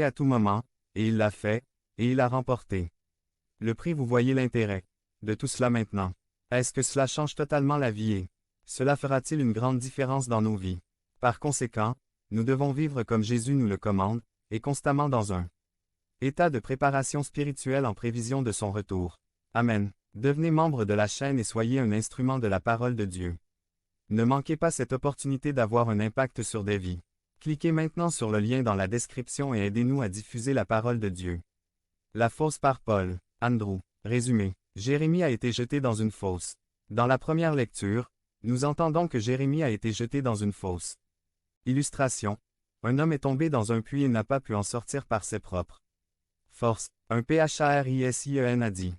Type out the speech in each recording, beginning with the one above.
à tout moment, et il l'a fait, et il a remporté. Le prix, vous voyez l'intérêt de tout cela maintenant. Est-ce que cela change totalement la vie et cela fera-t-il une grande différence dans nos vies? Par conséquent, nous devons vivre comme Jésus nous le commande, et constamment dans un état de préparation spirituelle en prévision de son retour. Amen. Devenez membre de la chaîne et soyez un instrument de la parole de Dieu. Ne manquez pas cette opportunité d'avoir un impact sur des vies. Cliquez maintenant sur le lien dans la description et aidez-nous à diffuser la parole de Dieu. La fosse par Paul. Andrew. Résumé. Jérémie a été jeté dans une fosse. Dans la première lecture, nous entendons que Jérémie a été jeté dans une fosse. Illustration. Un homme est tombé dans un puits et n'a pas pu en sortir par ses propres forces. Un PHARISIEN a dit.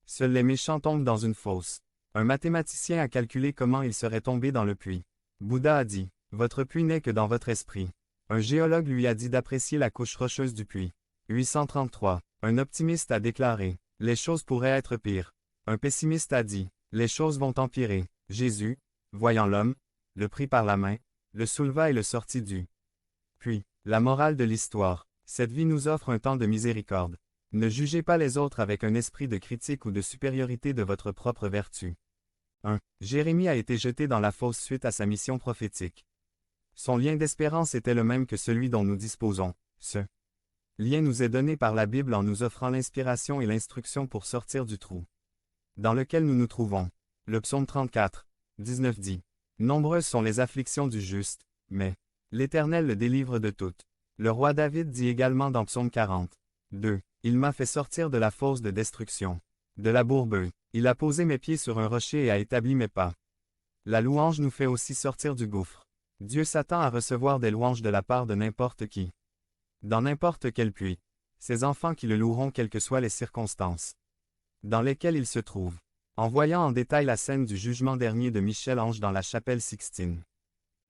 Seuls les méchants tombent dans une fosse. Un mathématicien a calculé comment il serait tombé dans le puits. Bouddha a dit. Votre puits n'est que dans votre esprit. Un géologue lui a dit d'apprécier la couche rocheuse du puits. 833. Un optimiste a déclaré. Les choses pourraient être pires. Un pessimiste a dit. Les choses vont empirer. Jésus, voyant l'homme, le prit par la main, le souleva et le sortit du puits. La morale de l'histoire. Cette vie nous offre un temps de miséricorde. Ne jugez pas les autres avec un esprit de critique ou de supériorité de votre propre vertu. 1. Jérémie a été jeté dans la fosse suite à sa mission prophétique. Son lien d'espérance était le même que celui dont nous disposons. Ce lien nous est donné par la Bible en nous offrant l'inspiration et l'instruction pour sortir du trou dans lequel nous nous trouvons. Le psaume 34, 19 dit. Nombreuses sont les afflictions du juste, mais l'Éternel le délivre de toutes. Le roi David dit également dans psaume 40, 2. Il m'a fait sortir de la fosse de destruction, de la bourbeuse. Il a posé mes pieds sur un rocher et a établi mes pas. La louange nous fait aussi sortir du gouffre. Dieu s'attend à recevoir des louanges de la part de n'importe qui. Dans n'importe quel puits. Ses enfants qui le loueront quelles que soient les circonstances dans lesquelles ils se trouvent. En voyant en détail la scène du jugement dernier de Michel-Ange dans la chapelle Sixtine,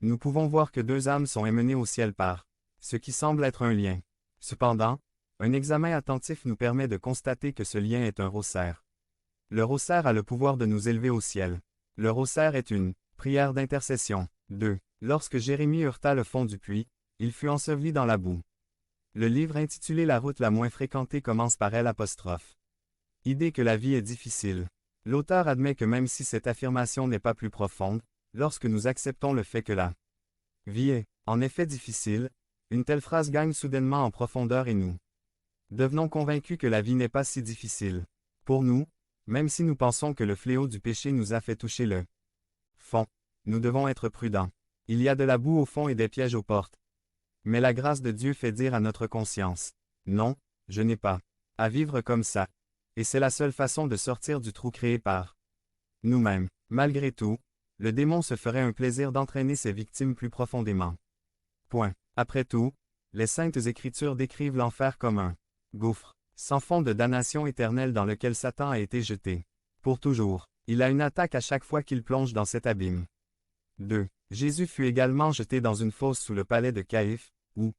nous pouvons voir que deux âmes sont émenées au ciel par ce qui semble être un lien. Cependant, un examen attentif nous permet de constater que ce lien est un rossaire. Le rossaire a le pouvoir de nous élever au ciel. Le rossaire est une prière d'intercession. 2. Lorsque Jérémie heurta le fond du puits, il fut enseveli dans la boue. Le livre intitulé La route la moins fréquentée commence par L'. Idée que la vie est difficile. L'auteur admet que même si cette affirmation n'est pas plus profonde, lorsque nous acceptons le fait que la vie est, en effet difficile, une telle phrase gagne soudainement en profondeur et nous devenons convaincus que la vie n'est pas si difficile. Pour nous, même si nous pensons que le fléau du péché nous a fait toucher le fond, nous devons être prudents. Il y a de la boue au fond et des pièges aux portes. Mais la grâce de Dieu fait dire à notre conscience, non, je n'ai pas à vivre comme ça. Et c'est la seule façon de sortir du trou créé par nous-mêmes. Malgré tout, le démon se ferait un plaisir d'entraîner ses victimes plus profondément. Point. Après tout, les saintes écritures décrivent l'enfer comme un gouffre, sans fond de damnation éternelle dans lequel Satan a été jeté. Pour toujours, il a une attaque à chaque fois qu'il plonge dans cet abîme. 2. Jésus fut également jeté dans une fosse sous le palais de Caïphe, où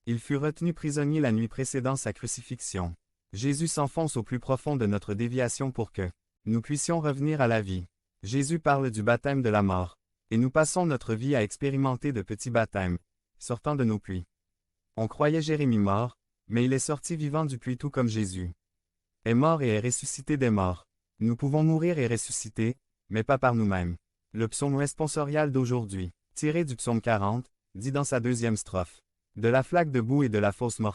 il fut retenu prisonnier la nuit précédant sa crucifixion. Jésus s'enfonce au plus profond de notre déviation pour que nous puissions revenir à la vie. Jésus parle du baptême de la mort, et nous passons notre vie à expérimenter de petits baptêmes, sortant de nos puits. On croyait Jérémie mort, mais il est sorti vivant du puits tout comme Jésus est mort et est ressuscité des morts. Nous pouvons mourir et ressusciter, mais pas par nous-mêmes. Le psaume responsorial d'aujourd'hui, tiré du psaume 40, dit dans sa deuxième strophe, de la flaque de boue et de la fosse mortelle.